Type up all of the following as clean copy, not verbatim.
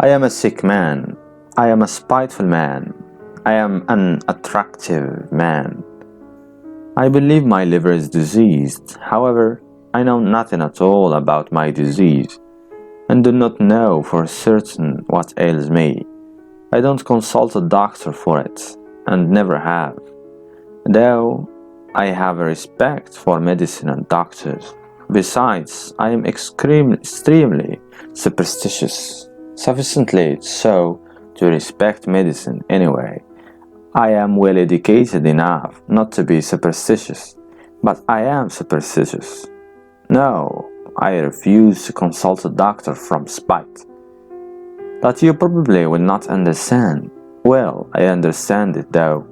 I am a sick man. I am a spiteful man. I am an attractive man. I believe my liver is diseased. However, I know nothing at all about my disease, and do not know for certain what ails me. I don't consult a doctor for it, and never have, though I have a respect for medicine and doctors. Besides, I am extremely superstitious, sufficiently so to respect medicine anyway. I am well educated enough not to be superstitious, but I am superstitious. No, I refuse to consult a doctor from spite. That you probably will not understand. Well, I understand it though.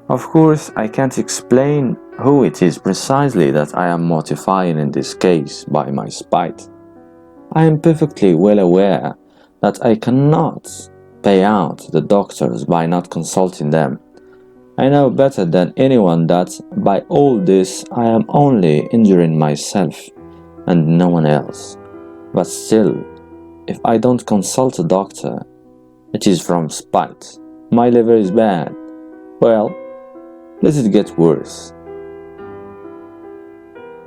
Of course, I can't explain who it is precisely that I am mortifying in this case by my spite. I am perfectly well aware that I cannot pay out the doctors by not consulting them. I know better than anyone that by all this I am only injuring myself and no one else. But still, if I don't consult a doctor, it is from spite. My liver is bad. Well, let it get worse.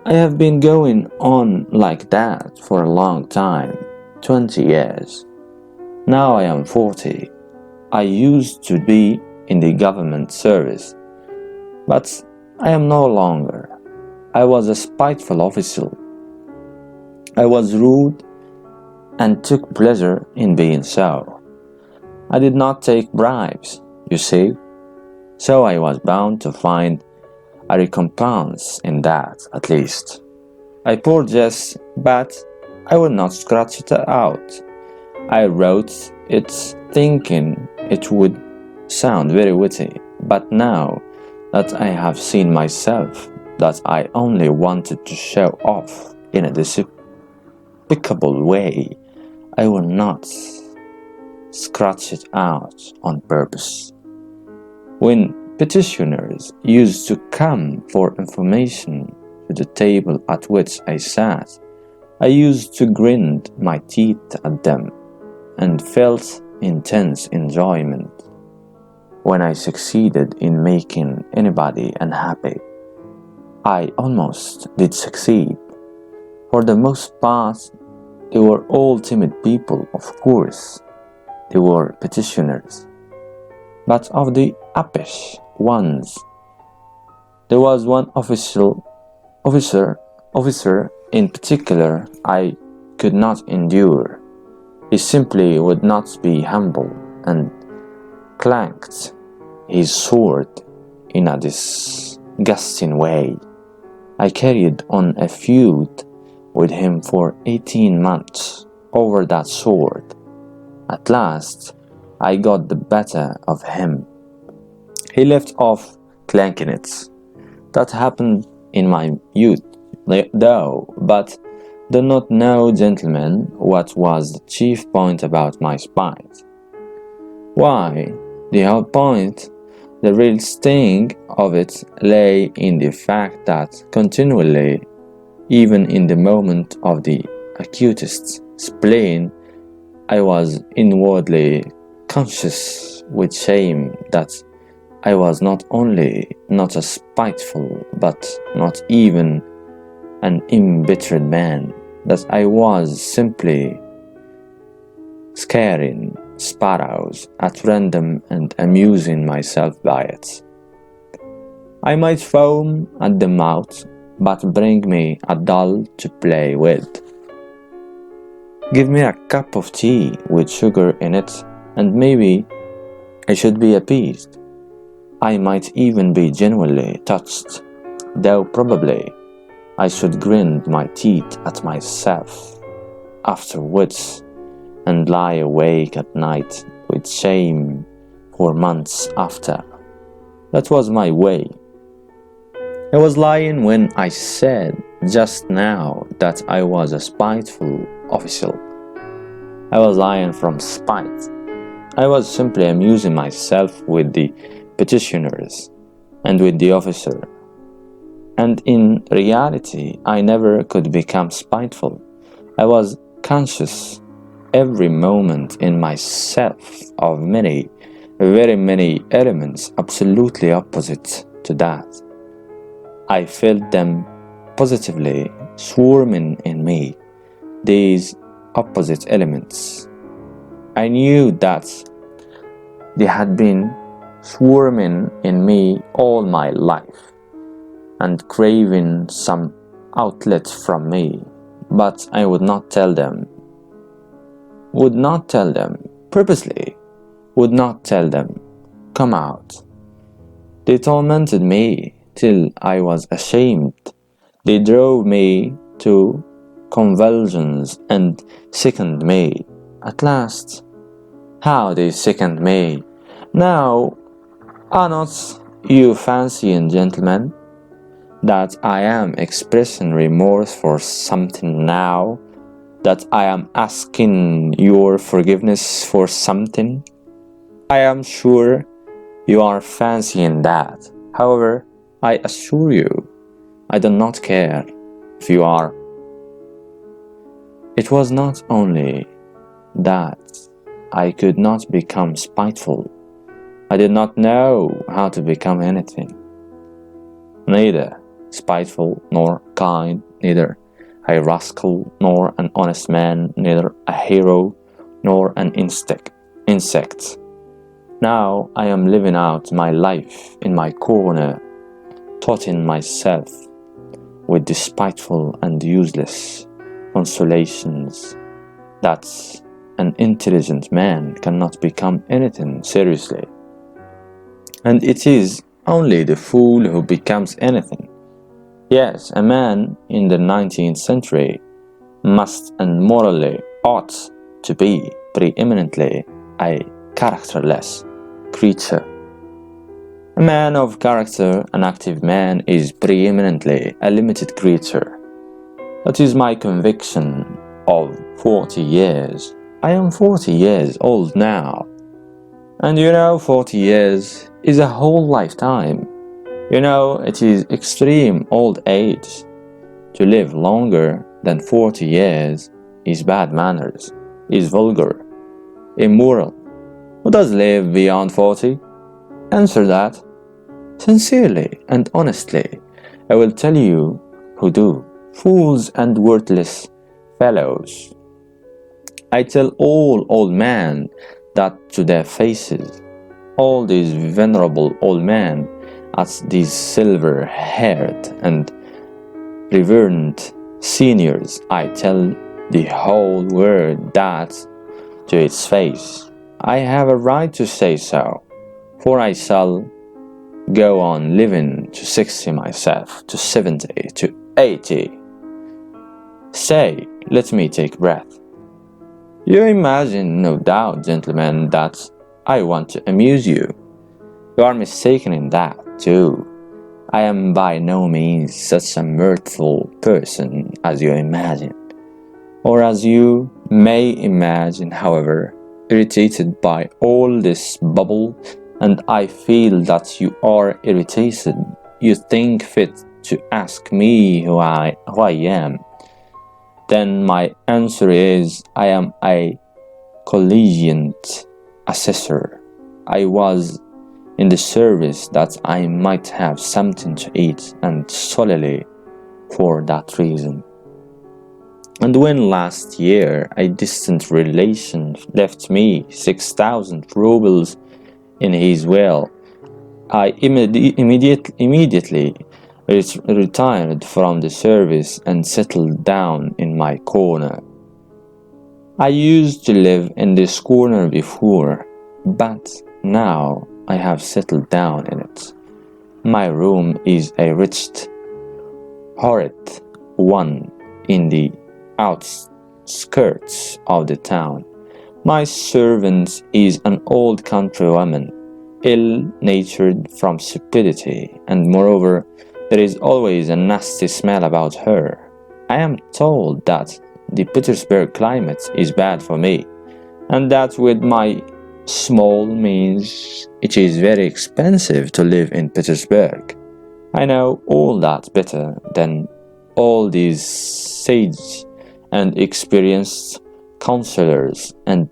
I have been going on like that for a long time, 20 years. Now I am 40. I used to be in the government service, but I am no longer. I was a spiteful official. I was rude and took pleasure in being so. I did not take bribes, you see, so I was bound to find a recompense in that, at least. I poured jest, but I would not scratch it out. I wrote it thinking it would sound very witty, but now that I have seen myself that I only wanted to show off in a despicable way, I will not scratch it out on purpose. When petitioners used to come for information to the table at which I sat, I used to grind my teeth at them and felt intense enjoyment when I succeeded in making anybody unhappy. I almost did succeed. For the most part, they were all timid people, of course. They were petitioners. But of the uppish ones, there was one officer in particular I could not endure. He simply would not be humble and clanked his sword in a disgusting way. I carried on a feud with him for 18 months over that sword. At last, I got the better of him. He left off clanking it. That happened in my youth, though, but do not know, gentlemen, what was the chief point about my spite. Why, the whole point, the real sting of it lay in the fact that continually, even in the moment of the acutest spleen, I was inwardly conscious with shame that I was not only not a spiteful, but not even an embittered man, that I was simply scaring sparrows at random and amusing myself by it. I might foam at the mouth, but bring me a doll to play with. Give me a cup of tea with sugar in it, and maybe I should be appeased. I might even be genuinely touched, though probably I should grind my teeth at myself afterwards and lie awake at night with shame for months after. That was my way. I was lying when I said just now that I was a spiteful official. I was lying from spite. I was simply amusing myself with the petitioners and with the officer. And in reality, I never could become spiteful. I was conscious every moment in myself of many, very many elements absolutely opposite to that. I felt them positively swarming in me, these opposite elements. I knew that they had been swarming in me all my life and craving some outlet from me, but I would not tell them, purposely, would not tell them, come out. They tormented me till I was ashamed. They drove me to convulsions and sickened me. At last, how they sickened me. Now, are not you fancying, gentlemen, that I am expressing remorse for something now? That I am asking your forgiveness for something? I am sure you are fancying that. However, I assure you, I do not care if you are. It was not only that I could not become spiteful. I did not know how to become anything. Neither spiteful nor kind, neither a rascal nor an honest man, neither a hero nor an insect. Now I am living out my life in my corner, taunting myself with despiteful and useless consolations that an intelligent man cannot become anything seriously. And it is only the fool who becomes anything. Yes, a man in the 19th century must and morally ought to be preeminently a characterless creature. A man of character, an active man, is preeminently a limited creature. That is my conviction of 40 years. I am 40 years old now. And 40 years is a whole lifetime. It is extreme old age. To live longer than 40 years is bad manners, is vulgar, immoral. Who does live beyond 40? Answer that. Sincerely and honestly, I will tell you who do. Fools and worthless fellows. I tell all old men that to their faces. All these venerable old men, as these silver-haired and reverend seniors, I tell the whole world that to its face. I have a right to say so, for I shall go on living to 60 myself, to 70, to 80. Say, let me take breath. You imagine, no doubt, gentlemen, that I want to amuse you. You are mistaken in that, too. I am by no means such a mirthful person as you imagine, or as you may imagine, however, irritated by all this bubble, and I feel that you are irritated. You think fit to ask me who I am. Then my answer is, I am a collegiate assessor. I was in the service that I might have something to eat, and solely for that reason. And when last year a distant relation left me 6,000 rubles in his will, I immediately retired from the service and settled down in my corner. I used to live in this corner before, but now I have settled down in it. My room is a wretched, horrid one in the outskirts of the town. My servant is an old country woman, ill-natured from stupidity, and moreover, there is always a nasty smell about her. I am told that the Petersburg climate is bad for me, and that with my small means it is very expensive to live in Petersburg. I know all that better than all these sage and experienced counselors and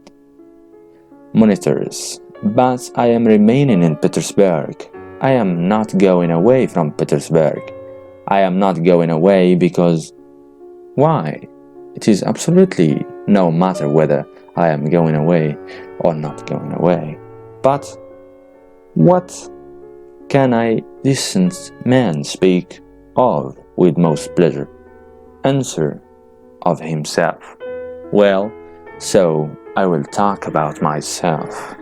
monitors. But I am remaining in Petersburg. I am not going away from Petersburg. I am not going away because... Why? It is absolutely no matter whether I am going away or not going away. But what can a decent man speak of with most pleasure? Answer: of himself. Well, so I will talk about myself.